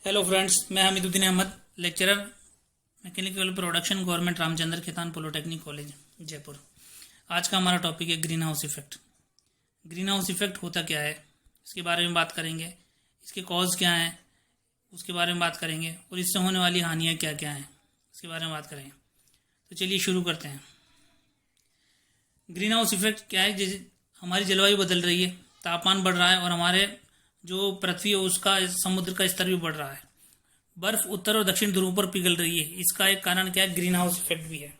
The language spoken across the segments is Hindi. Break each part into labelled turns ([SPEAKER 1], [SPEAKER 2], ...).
[SPEAKER 1] हेलो फ्रेंड्स, मैं Hamiduddin Ahmad, lecturer mechanical production, government Ramchandra Khetan polytechnic college Jaipur. आज का हमारा टॉपिक है greenhouse effect. Greenhouse effect होता क्या है, इसके बारे में बात करेंगे। इसके कॉज क्या हैं, उसके बारे में बात करेंगे। और इससे होने वाली हानियाँ क्या क्या हैं, इसके बारे में बात करेंगे। तो चलिए शुरू करते हैं। ग्रीन हाउस इफेक्ट क्या है? जैसे हमारी जलवायु बदल रही है, तापमान बढ़ रहा है और हमारे जो पृथ्वी है उसका, समुद्र का स्तर भी बढ़ रहा है। बर्फ उत्तर और दक्षिण ध्रुव पर पिघल रही है। इसका एक कारण क्या है? ग्रीन हाउस इफेक्ट भी है।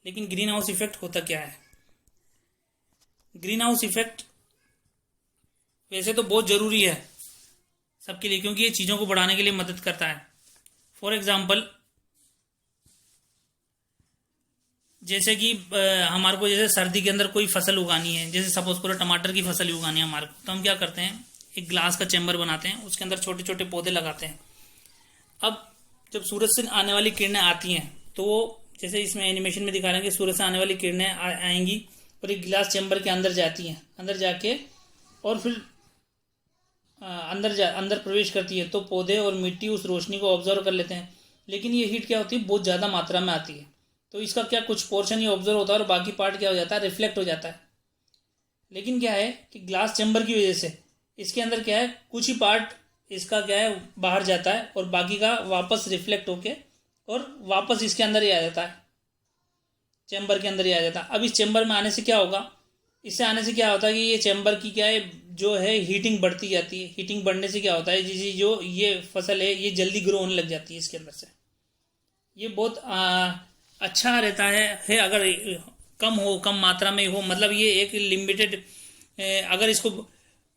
[SPEAKER 1] लेकिन ग्रीन हाउस इफेक्ट होता क्या है? ग्रीन हाउस इफेक्ट वैसे तो बहुत जरूरी है सबके लिए, क्योंकि ये चीज़ों को बढ़ाने के लिए मदद करता है। फॉर एग्जाम्पल, जैसे कि हमारे को जैसे सर्दी के अंदर कोई फसल उगानी है, जैसे सपोज करो टमाटर की फसल ही उगानी है हमारे को, तो हम क्या करते हैं, एक ग्लास का चैम्बर बनाते हैं, उसके अंदर छोटे छोटे पौधे लगाते हैं। अब जब सूरज से आने वाली किरणें आती हैं तो वो, जैसे इसमें एनिमेशन में दिखा रहे हैं कि सूरज से आने वाली किरणें आएंगी और एक गिलास चैम्बर के अंदर जाती हैं, अंदर जाके और फिर अंदर प्रवेश करती है, तो पौधे और मिट्टी उस रोशनी को ऑब्जर्व कर लेते हैं। लेकिन ये हीट क्या होती है, बहुत ज़्यादा मात्रा में आती है, तो इसका क्या कुछ पोर्शन ही ऑब्जर्व होता है और बाकी पार्ट क्या हो जाता है, रिफ्लेक्ट हो जाता है। लेकिन क्या है कि ग्लास चैम्बर की वजह से इसके अंदर क्या है, कुछ ही पार्ट इसका क्या है बाहर जाता है और बाकी का वापस रिफ्लेक्ट होके और वापस इसके अंदर ही आ जाता है, चैम्बर के अंदर ही आ जाता है। अब इस चैम्बर में आने से क्या होगा, इससे आने से क्या होता है कि ये चैम्बर की क्या है, जो है हीटिंग बढ़ती जाती है। हीटिंग बढ़ने से क्या होता है, जो ये फसल है ये जल्दी ग्रो होने लग जाती है इसके अंदर से। ये बहुत अच्छा रहता है अगर कम मात्रा में हो, मतलब ये एक लिमिटेड, अगर इसको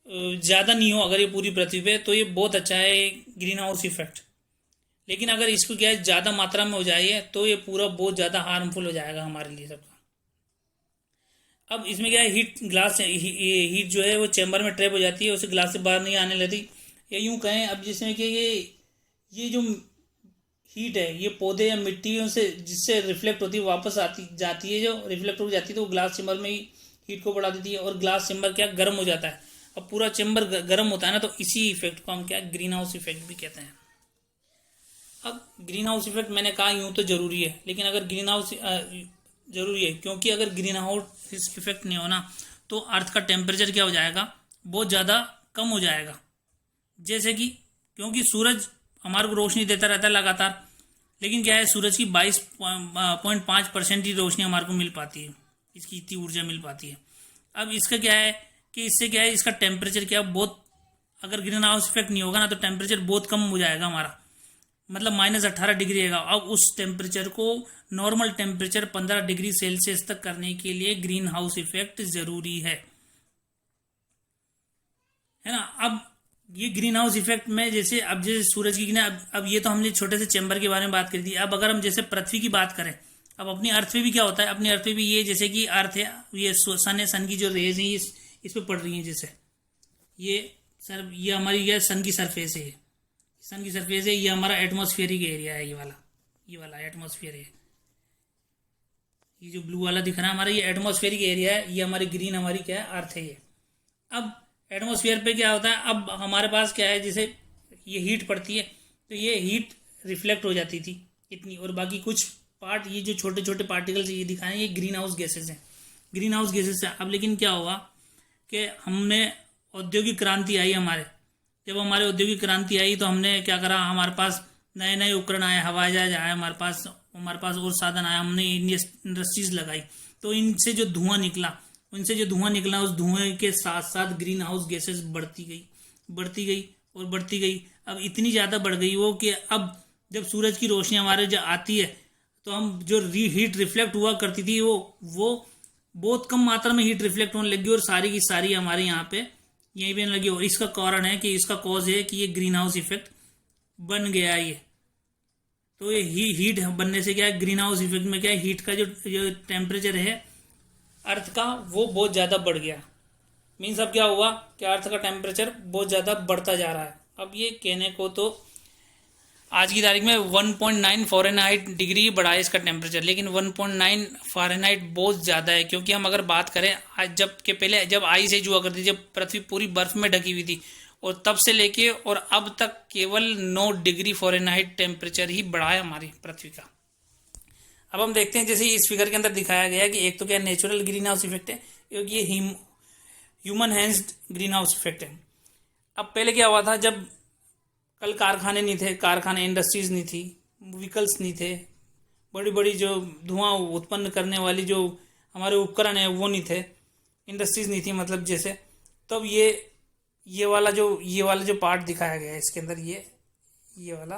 [SPEAKER 1] ज़्यादा नहीं हो अगर ये पूरी पृथ्वी पे, तो ये बहुत अच्छा है ग्रीन हाउस इफेक्ट। लेकिन अगर इसको क्या है ज़्यादा मात्रा में हो जाए तो ये पूरा बहुत ज़्यादा हार्मफुल हो जाएगा हमारे लिए सबका। अब इसमें क्या है, हीट जो है वो चैम्बर में ट्रैप हो जाती है, उसे ग्लास से बाहर नहीं आने लेती। या यूँ कहें, अब जिसमें कि ये जो हीट है ये पौधे या मिट्टियों से जिससे रिफ्लेक्ट होती है वापस आती जाती है, जो रिफ्लेक्ट हो जाती है तो वो ग्लास चैम्बर में ही हीट को बढ़ा देती है और ग्लास चैम्बर क्या गर्म हो जाता है। अब पूरा चैम्बर गर्म होता है ना, तो इसी इफेक्ट को हम क्या ग्रीन हाउस इफेक्ट भी कहते हैं। अब ग्रीन हाउस इफेक्ट मैंने कहा यूँ तो जरूरी है, लेकिन अगर ग्रीन हाउस जरूरी है क्योंकि अगर ग्रीन हाउस इफेक्ट नहीं होना तो अर्थ का टेम्परेचर क्या हो जाएगा, बहुत ज़्यादा कम हो जाएगा। जैसे कि क्योंकि सूरज हमारे को रोशनी देता रहता है लगातार, लेकिन क्या है सूरज की 22.5% ही रोशनी हमारे को मिल पाती है, इसकी इतनी ऊर्जा मिल पाती है। अब इसका क्या है कि इससे क्या है, इसका टेम्परेचर क्या बहुत, अगर ग्रीन हाउस इफेक्ट नहीं होगा ना तो टेम्परेचर बहुत कम हो जाएगा हमारा, मतलब -18 डिग्री रहेगा। अब उस टेम्परेचर को नॉर्मल टेम्परेचर 15 डिग्री सेल्सियस तक करने के लिए ग्रीन हाउस इफेक्ट जरूरी है ना। अब ये ग्रीन हाउस इफेक्ट में जैसे सूरज की किरणें, अब ये तो हमने छोटे से चैम्बर के बारे में बात करी थी। अब अगर हम जैसे पृथ्वी की बात करें, अब अपनी अर्थ पे भी क्या होता है, अपनी अर्थ पे भी ये, जैसे कि अर्थ है, ये सन है, सन की जो रेज है इस पे पड़ रही है। जैसे ये हमारी ये सन की सरफेस है, सन की सरफेस है, ये हमारा एटमॉस्फेरिक एरिया है, ये वाला एटमॉस्फेयर है। ये जो ब्लू वाला दिख रहा है हमारा, ये एटमॉस्फेरिक एरिया है, ये हमारी ग्रीन, हमारी क्या है अर्थ है ये। अब एटमॉस्फेयर पे क्या होता है, अब हमारे पास क्या है, जैसे ये हीट पड़ती है तो ये हीट रिफ्लेक्ट हो जाती थी इतनी, और बाकी कुछ पार्ट, ये जो छोटे छोटे पार्टिकल्स ये दिखाए, ये ग्रीन हाउस गैसेज हैं, ग्रीन हाउस गैसेज है। अब लेकिन क्या हुआ कि हमने औद्योगिक क्रांति आई हमारे, जब हमारे औद्योगिक क्रांति आई तो हमने क्या करा, हमारे पास नए नए उपकरण आए, हवाई जहाज आए, हमारे पास और साधन आए, हमने इंडस्ट्रीज लगाई, तो इनसे जो धुआं निकला, उस धुएं के साथ साथ ग्रीन हाउस गैसेस बढ़ती गई। अब इतनी ज़्यादा बढ़ गई वो कि अब जब सूरज की रोशनी हमारे जो आती है तो हम जो हीट रिफ्लेक्ट हुआ करती थी वो बहुत कम मात्रा में हीट रिफ्लेक्ट होने लगी और सारी की सारी हमारे यहाँ पे यहीं पे लगी। और इसका कारण है कि इसका कॉज है कि ये ग्रीन हाउस इफेक्ट बन गया ये। तो ये हीट बनने से क्या है, ग्रीन हाउस इफेक्ट में क्या है, हीट का जो टेम्परेचर है अर्थ का वो बहुत ज़्यादा बढ़ गया। मीन्स अब क्या हुआ कि अर्थ का टेम्परेचर बहुत ज़्यादा बढ़ता जा रहा है। अब ये कहने को तो आज की तारीख में 1.9 फ़ारेनहाइट डिग्री बढ़ा है इसका टेम्परेचर, लेकिन 1.9 फ़ारेनहाइट बहुत ज़्यादा है। क्योंकि हम अगर बात करें आज, जब आइस एज हुआ करती थी, जब पृथ्वी पूरी बर्फ में ढकी हुई थी और तब से लेके और अब तक केवल 9 डिग्री फ़ारेनहाइट टेम्परेचर ही बढ़ा है हमारी पृथ्वी का। अब हम देखते हैं जैसे इस फिगर के अंदर दिखाया गया है कि एक तो क्या नेचुरल ग्रीन हाउस इफेक्ट है, एक ये ह्यूमन हैंस्ड ग्रीन हाउस इफेक्ट है। अब पहले क्या हुआ था, जब कल कारखाने नहीं थे, कारखाने इंडस्ट्रीज नहीं थी, व्हीकल्स नहीं थे, बड़ी बड़ी जो धुआं उत्पन्न करने वाली जो हमारे उपकरण है वो नहीं थे, इंडस्ट्रीज नहीं थी मतलब जैसे, तब ये वाला जो पार्ट दिखाया गया है इसके अंदर ये वाला,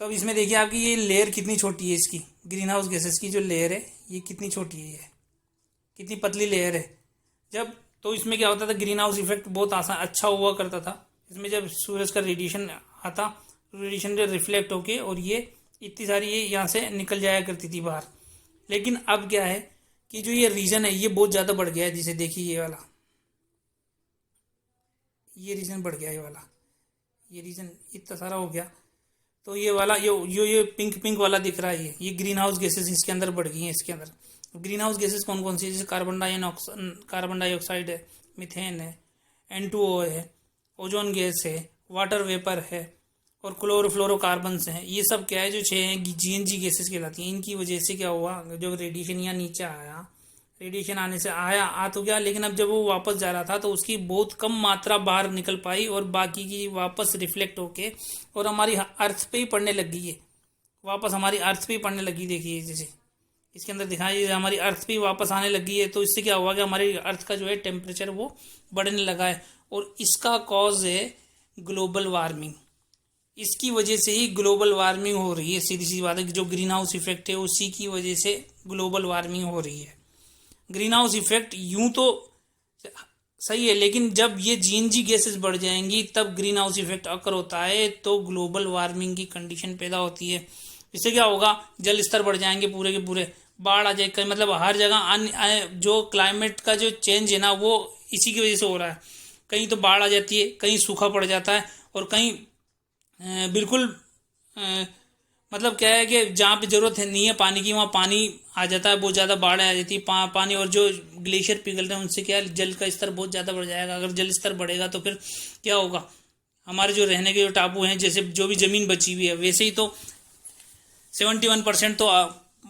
[SPEAKER 1] तब इसमें देखिए आपकी ये लेयर कितनी छोटी है, इसकी ग्रीन हाउस गैसेस की जो लेयर है ये कितनी छोटी है, ये कितनी पतली लेयर है। जब तो इसमें क्या होता था, ग्रीन हाउस इफेक्ट बहुत आसान अच्छा हुआ करता था। इसमें जब सूरज का रेडिएशन आता, रेडिएशन रिफ्लेक्ट होके और ये इतनी सारी ये यहाँ से निकल जाया करती थी बाहर। लेकिन अब क्या है कि जो ये रीजन है ये बहुत ज़्यादा बढ़ गया है, जिसे देखिए ये रीजन बढ़ गया, ये रीजन इतना सारा हो गया। तो ये वाला ये पिंक वाला दिख रहा है, ये ग्रीन हाउस गैसेस इसके अंदर बढ़ गई हैं। इसके अंदर ग्रीन हाउस गैसेस कौन कौन सी है, जैसे कार्बन डाइऑक्साइड है, मीथेन है, N2O है, ओजोन गैस है, वाटर वेपर है और क्लोरोफ्लोरोकार्बन्स हैं। ये सब क्या है, जो 6 GNG गैसेस कहलाती हैं। इनकी वजह से क्या हुआ, जो रेडिएशन यहाँ नीचे आया, रेडिएशन आने से आ तो गया, लेकिन अब जब वो वापस जा रहा था तो उसकी बहुत कम मात्रा बाहर निकल पाई और बाकी की वापस रिफ्लेक्ट होके और हमारी अर्थ पे ही पड़ने लग गई है, वापस हमारी अर्थ पे ही पड़ने लगी। देखिए जैसे इसके अंदर दिखाई, हमारी अर्थ पे वापस आने लगी है। तो इससे क्या हुआ कि हमारी अर्थ का जो है टेम्परेचर वो बढ़ने लगा है और इसका कॉज है ग्लोबल वार्मिंग। इसकी वजह से ही ग्लोबल वार्मिंग हो रही है, सीधी सी बात है। जो ग्रीन हाउस इफेक्ट है उसी की वजह से ग्लोबल वार्मिंग हो रही है। ग्रीन हाउस इफेक्ट यूं तो सही है, लेकिन जब ये GNG गैसेस बढ़ जाएंगी तब ग्रीन हाउस इफेक्ट अकर होता है, तो ग्लोबल वार्मिंग की कंडीशन पैदा होती है। इससे क्या होगा, जल स्तर बढ़ जाएंगे पूरे के पूरे, बाढ़ आ जाएगी, मतलब हर जगह जो क्लाइमेट का जो चेंज है ना वो इसी की वजह से हो रहा है। कहीं तो बाढ़ आ जाती है, कहीं सूखा पड़ जाता है और कहीं बिल्कुल मतलब क्या है कि जहाँ पे जरूरत है नहीं है पानी की वहाँ पानी आ जाता है, बहुत ज़्यादा बाढ़ आ जाती है पानी। और जो ग्लेशियर पिघलते हैं उनसे क्या है, जल का स्तर बहुत ज़्यादा बढ़ जाएगा। अगर जल स्तर बढ़ेगा तो फिर क्या होगा, हमारे जो रहने के जो टापू हैं, जैसे जो भी ज़मीन बची हुई है, वैसे ही तो 71% तो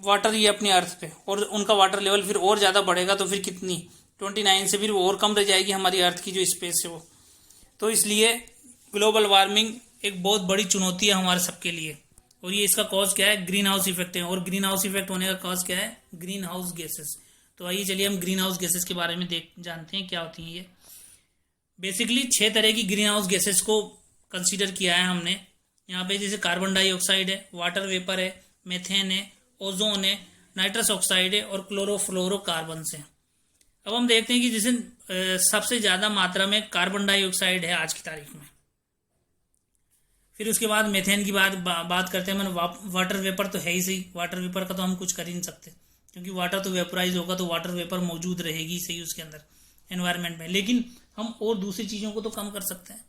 [SPEAKER 1] वाटर ही है अपनी अर्थ पे, और उनका वाटर लेवल फिर और ज़्यादा बढ़ेगा तो फिर कितनी 29 से फिर और कम रह जाएगी हमारी अर्थ की जो स्पेस है वो। तो इसलिए ग्लोबल वार्मिंग एक बहुत बड़ी चुनौती है हमारे सबके लिए, और ये इसका कॉज क्या है, ग्रीन हाउस इफेक्ट है। और ग्रीन हाउस इफेक्ट होने का कॉज क्या है, ग्रीन हाउस गैसेस। तो आइए चलिए हम ग्रीन हाउस गैसेस के बारे में जानते हैं क्या होती हैं ये। बेसिकली 6 तरह की ग्रीन हाउस गैसेस को कंसीडर किया है हमने यहाँ पे, जैसे कार्बन डाइऑक्साइड है, वाटर वेपर है, मेथेन है, ओजोन है, नाइट्रस ऑक्साइड है और क्लोरोफ्लोरोकार्बन्स है। अब हम देखते हैं कि जैसे सबसे ज़्यादा मात्रा में कार्बन डाइऑक्साइड है आज की तारीख में, फिर उसके बाद मेथेन की बात करते हैं। मैंने वाटर वेपर तो है ही सही, वाटर वेपर का तो हम कुछ कर ही नहीं सकते क्योंकि वाटर तो वेपराइज होगा, तो वाटर वेपर मौजूद रहेगी सही उसके अंदर एनवायरनमेंट में, लेकिन हम और दूसरी चीज़ों को तो कम कर सकते हैं।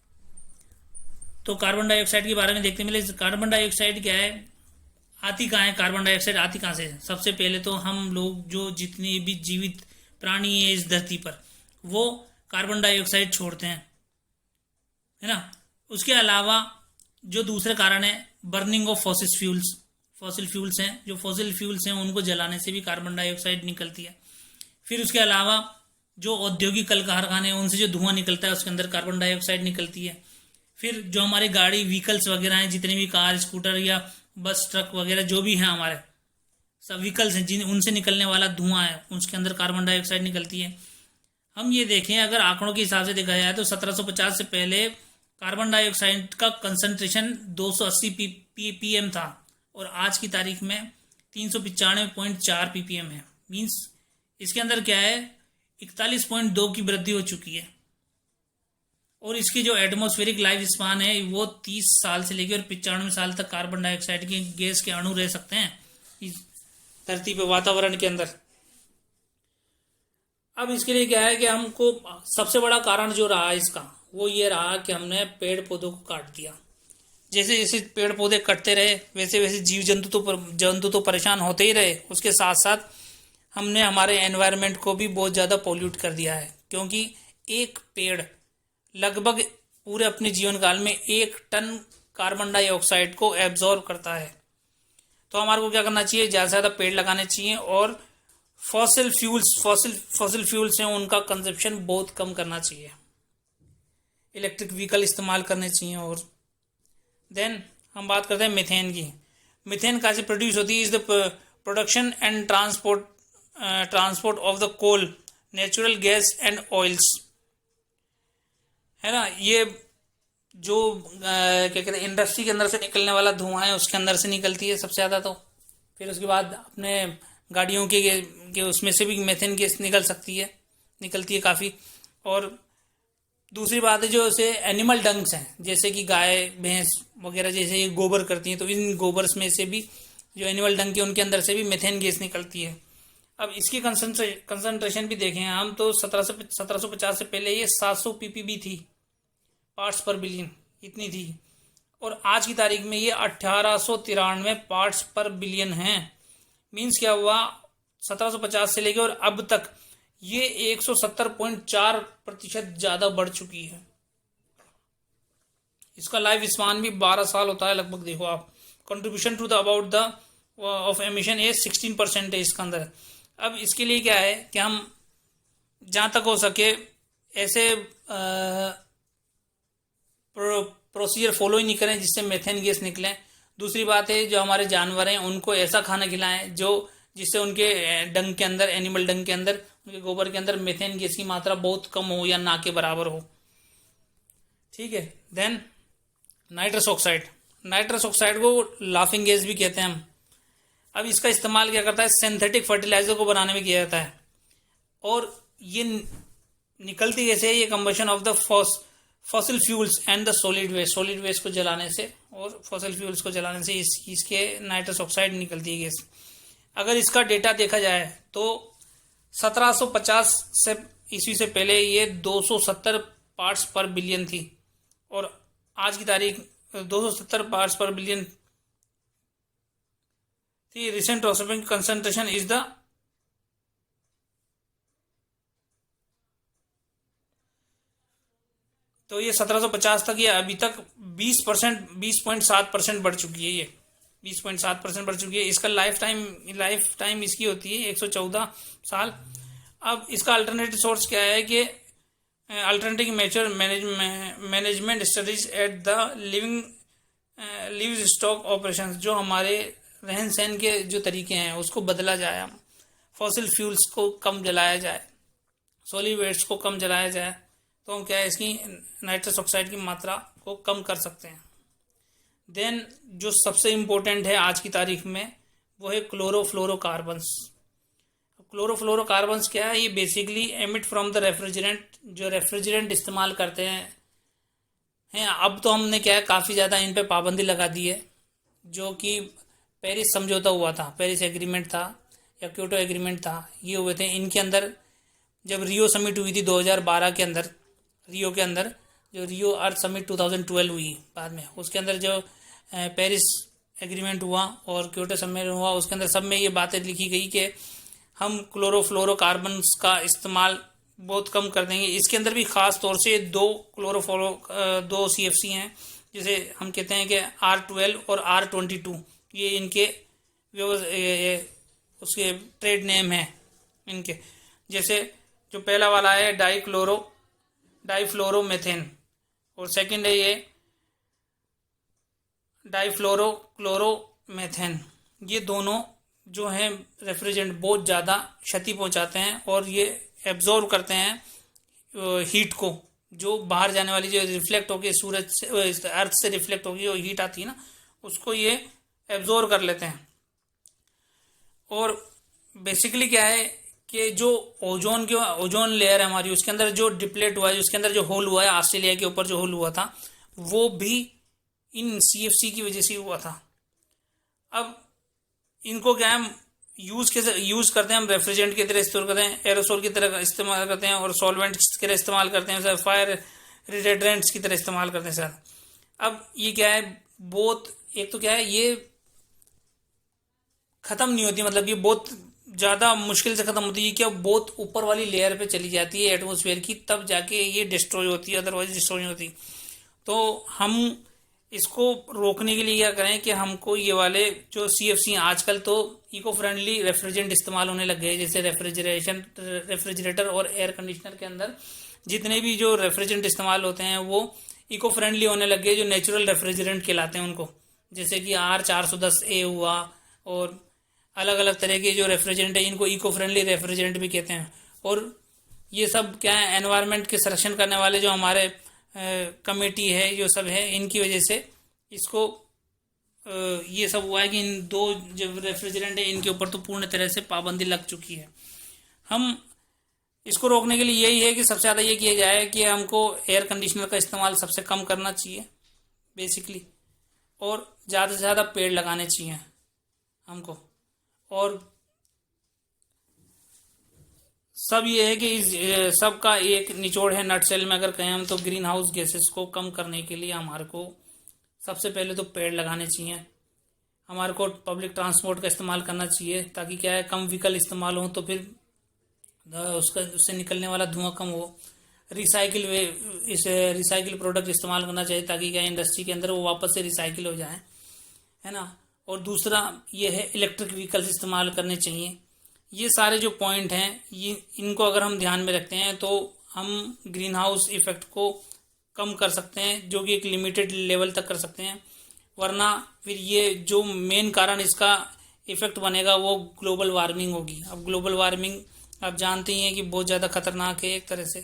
[SPEAKER 1] तो कार्बन डाइऑक्साइड के बारे में देखते मिले। कार्बन डाइऑक्साइड क्या है, आती कहाँ है, कार्बन डाइऑक्साइड आती कहाँ से? सबसे पहले तो हम लोग जो जितने भी जीवित प्राणी है इस धरती पर वो कार्बन डाइऑक्साइड छोड़ते हैं, है ना। उसके अलावा जो दूसरे कारण है, बर्निंग ऑफ फॉसिल फ्यूल्स हैं, जो फॉसिल फ्यूल्स हैं उनको जलाने से भी कार्बन डाइऑक्साइड निकलती है। फिर उसके अलावा जो औद्योगिक कल कारखाने हैं उनसे जो धुआं निकलता है उसके अंदर कार्बन डाइऑक्साइड निकलती है। फिर जो हमारे गाड़ी व्हीकल्स वगैरह हैं, जितने भी कार, स्कूटर या बस, ट्रक वगैरह जो भी हैं हमारे सब व्हीकल्स हैं, उनसे निकलने वाला धुआं है उसके अंदर कार्बन डाइऑक्साइड निकलती है। हम ये देखें, अगर आंकड़ों के हिसाब से देखा जाए तो 1750 से पहले कार्बन डाइऑक्साइड का कंसंट्रेशन 280 ppm था और आज की तारीख में 395.4 ppm है। मीन्स इसके अंदर क्या है, 41.2 की वृद्धि हो चुकी है। और इसकी जो एटमॉस्फेरिक लाइफ स्पान है वो 30 साल से लेकर 95 साल तक कार्बन डाइऑक्साइड की गैस के अणु रह सकते हैं इस धरती पे, वातावरण के अंदर। अब इसके लिए क्या है कि हमको सबसे बड़ा कारण जो रहा इसका वो ये रहा कि हमने पेड़ पौधों को काट दिया। जैसे जैसे पेड़ पौधे कटते रहे वैसे वैसे जीव जंतु तो परेशान होते ही रहे। उसके साथ साथ हमने हमारे एनवायरनमेंट को भी बहुत ज़्यादा पोल्यूट कर दिया है, क्योंकि एक पेड़ लगभग पूरे अपने जीवन काल में 1 टन कार्बन डाइऑक्साइड को एब्जॉर्ब करता है। तो हमारे को क्या करना चाहिए, ज़्यादा से ज़्यादा पेड़ लगाने चाहिए और फॉसिल फ्यूल्स हैं उनका कंजप्शन बहुत कम करना चाहिए, इलेक्ट्रिक व्हीकल इस्तेमाल करने चाहिए। और देन हम बात करते हैं मीथेन की। मीथेन कहाँ से प्रोड्यूस होती है, is the production and transport of the coal, natural gas and oils, है ना। ये जो क्या कहते हैं इंडस्ट्री के अंदर से निकलने वाला धुआं है उसके अंदर से निकलती है सबसे ज़्यादा। तो फिर उसके बाद अपने गाड़ियों के उसमें से भी मीथेन गैस निकलती है काफ़ी। और दूसरी बात है जो ऐसे एनिमल डंक्स हैं, जैसे कि गाय भैंस वगैरह जैसे ये गोबर करती हैं, तो इन गोबर्स में से भी जो एनिमल डंक है उनके अंदर से भी मीथेन गैस निकलती है। अब इसकी कंसंट्रेशन भी देखें हम तो 1750 से पहले ये 700 ppb थी, पार्ट्स पर बिलियन इतनी थी, और आज की तारीख में ये 1893 पार्ट्स पर बिलियन हैं। मीन्स क्या हुआ, 1750 से लेकर और अब तक ये 170.4% ज़्यादा बढ़ चुकी है। इसका लाइफ स्पान भी 12 साल होता है लगभग। देखो आप, contribution to the about the of emission ये 16% है इसके अंदर। अब इसके लिए क्या है कि हम जहाँ तक हो सके ऐसे प्रोसीजर फॉलो ही नहीं करें जिससे मीथेन गैस निकले। दूसरी बात है जो हमारे जानवर हैं उनको ऐसा खाना खिलाएं जिससे उनके डंग के अंदर, एनिमल डंग के अंदर, उनके गोबर के अंदर मीथेन गैस की मात्रा बहुत कम हो या ना के बराबर हो। ठीक है। देन नाइट्रस ऑक्साइड को लाफिंग गैस भी कहते हैं हम। अब इसका इस्तेमाल क्या करता है, सिंथेटिक फर्टिलाइजर को बनाने में किया जाता है। और ये निकलती कैसे है, ये combustion of the fossil fuels and the solid waste को जलाने से और फॉसिल फ्यूल्स को जलाने से इसके नाइट्रस ऑक्साइड निकलती है गैस। अगर इसका डेटा देखा जाए तो 1750 से ईस्वी से पहले ये 270 पार्ट्स पर बिलियन थी और आज की तारीख 270 पार्ट्स पर बिलियन थी। Recent oxygen concentration is the तो ये 1750 तक, ये अभी तक 20.7% बढ़ चुकी है। ये 20.7% बढ़ चुकी है। इसका लाइफ टाइम इसकी होती है 114 साल। अब इसका अल्टरनेटिव सोर्स क्या है कि alternative mature management studies at the live stock operation, जो हमारे रहन सहन के जो तरीके हैं उसको बदला जाए, फॉसिल फ्यूल्स को कम जलाया जाए, सॉलिड वेस्ट को कम जलाया जाए, तो हम क्या है इसकी नाइट्रस ऑक्साइड की मात्रा को कम कर सकते हैं। देन जो सबसे इम्पोर्टेंट है आज की तारीख में वो है क्लोरोफ्लोरोकार्बन्स। क्लोरोफ्लोरोकार्बन्स क्या है, ये basically emit from the refrigerant, जो रेफ्रिजरेंट इस्तेमाल करते हैं। अब तो हमने क्या है काफ़ी ज़्यादा इन पे पाबंदी लगा दी है, जो कि पेरिस समझौता हुआ था, पेरिस एग्रीमेंट था या क्योटो एग्रीमेंट था, ये हुए थे। इनके अंदर जब रियो समिट हुई थी 2012 के अंदर, रियो के अंदर जो रियो अर्थ समिट 2012 हुई बाद में, उसके अंदर जो पेरिस एग्रीमेंट हुआ और क्योटो समिट हुआ, उसके अंदर सब में ये बातें लिखी गई कि हम क्लोरोफ्लोरोकार्बन्स का इस्तेमाल बहुत कम कर देंगे। इसके अंदर भी ख़ास तौर से दो CFC हैं, जिसे हम कहते हैं कि R12 और R22, ये इनके उसके ट्रेड नेम है इनके। जैसे जो पहला वाला है डाइफ्लोरोमेथेन और सेकंड है ये डाइफ्लोरोक्लोरोमेथेन। ये दोनों जो हैं रेफ्रिजरेंट बहुत ज़्यादा क्षति पहुंचाते हैं और ये एब्जॉर्ब करते हैं हीट को, जो बाहर जाने वाली जो रिफ्लेक्ट होगी सूरज से, अर्थ से रिफ्लेक्ट होगी जो हीट आती है ना, उसको ये एब्जॉर्ब कर लेते हैं। और बेसिकली क्या है कि जो ओजोन लेयर है हमारी, उसके अंदर जो डिप्लेट हुआ है, उसके अंदर जो होल हुआ है, ऑस्ट्रेलिया के ऊपर जो होल हुआ था, वो भी इन CFC की वजह से हुआ था। अब इनको क्या हम यूज करते हैं, हम रेफ्रिजरेंट की तरह इस्तेमाल करते हैं, एरोसोल की तरह इस्तेमाल करते हैं और सॉल्वेंट्स की तरह इस्तेमाल करते हैं सर, फायर रिटेडेंट्स की तरह इस्तेमाल करते हैं सर। अब ये क्या है, बहुत एक तो क्या है ये ख़त्म नहीं होती, मतलब ये बहुत ज़्यादा मुश्किल से ख़त्म होती है कि अब बहुत ऊपर वाली लेयर पे चली जाती है एटमॉस्फेयर की, तब जाके ये डिस्ट्रॉय होती है, अदरवाइज डिस्ट्रॉय नहीं होती। तो हम इसको रोकने के लिए क्या करें कि हमको ये वाले जो CFC आजकल तो इको फ्रेंडली रेफ्रिजरेंट इस्तेमाल होने लग गए, जैसे रेफ्रिजरेटर और एयर कंडीशनर के अंदर जितने भी जो रेफ्रिजरेंट इस्तेमाल होते हैं वो इको फ्रेंडली होने लग गए, जो नेचुरल रेफ्रिजरेंट कहलाते हैं उनको, जैसे कि R410A हुआ, और अलग अलग तरह के जो रेफ्रिजरेंट है इनको इको फ्रेंडली रेफ्रिजरेंट भी कहते हैं। और ये सब क्या है, एनवायरनमेंट के संरक्षण करने वाले जो हमारे कमेटी है, जो सब है, इनकी वजह से इसको ये सब हुआ है कि इन दो जो रेफ्रिजरेंट है इनके ऊपर तो पूर्ण तरह से पाबंदी लग चुकी है। हम इसको रोकने के लिए यही है कि सबसे ज़्यादा ये किया जाए कि हमको एयर कंडीशनर का इस्तेमाल सबसे कम करना चाहिए बेसिकली, और ज़्यादा से ज़्यादा पेड़ लगाने चाहिए हमको। और सब ये है कि इस सब का एक निचोड़ है, नटसेल में अगर कहें हम, तो ग्रीन हाउस गैसेस को कम करने के लिए हमारे को सबसे पहले तो पेड़ लगाने चाहिए। हमारे को पब्लिक ट्रांसपोर्ट का इस्तेमाल करना चाहिए, ताकि क्या है, कम व्हीकल इस्तेमाल हो तो फिर उससे निकलने वाला धुआं कम हो। रिसाइकिल प्रोडक्ट इस्तेमाल करना चाहिए, ताकि क्या इंडस्ट्री के अंदर वो वापस से रिसाइकिल हो जाए, है ना। और दूसरा ये है इलेक्ट्रिक व्हीकल्स इस्तेमाल करने चाहिए। ये सारे जो पॉइंट हैं, ये इनको अगर हम ध्यान में रखते हैं तो हम ग्रीन हाउस इफेक्ट को कम कर सकते हैं, जो कि एक लिमिटेड लेवल तक कर सकते हैं। वरना फिर ये जो मेन कारण इसका इफेक्ट बनेगा वो ग्लोबल वार्मिंग होगी। अब ग्लोबल वार्मिंग आप जानते ही हैं कि बहुत ज़्यादा खतरनाक है एक तरह से।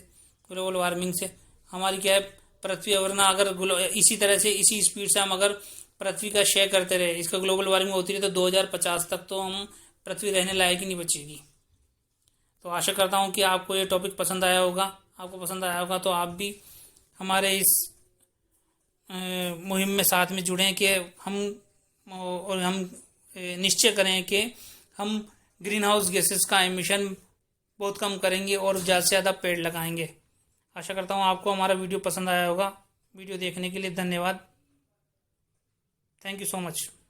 [SPEAKER 1] ग्लोबल वार्मिंग से हमारी क्या है, पृथ्वी, वरना अगर इसी तरह से इसी स्पीड से हम अगर पृथ्वी का क्षय करते रहे, इसका ग्लोबल वार्मिंग होती रही, तो 2050 तक तो हम पृथ्वी रहने लायक ही नहीं बचेगी। तो आशा करता हूँ कि आपको ये टॉपिक पसंद आया होगा। आपको पसंद आया होगा तो आप भी हमारे इस मुहिम में साथ में जुड़ें कि हम निश्चय करें कि हम ग्रीन हाउस गैसेस का एमिशन बहुत कम करेंगे और ज़्यादा से ज़्यादा पेड़ लगाएंगे। आशा करता हूँ आपको हमारा वीडियो पसंद आया होगा। वीडियो देखने के लिए धन्यवाद। Thank you so much.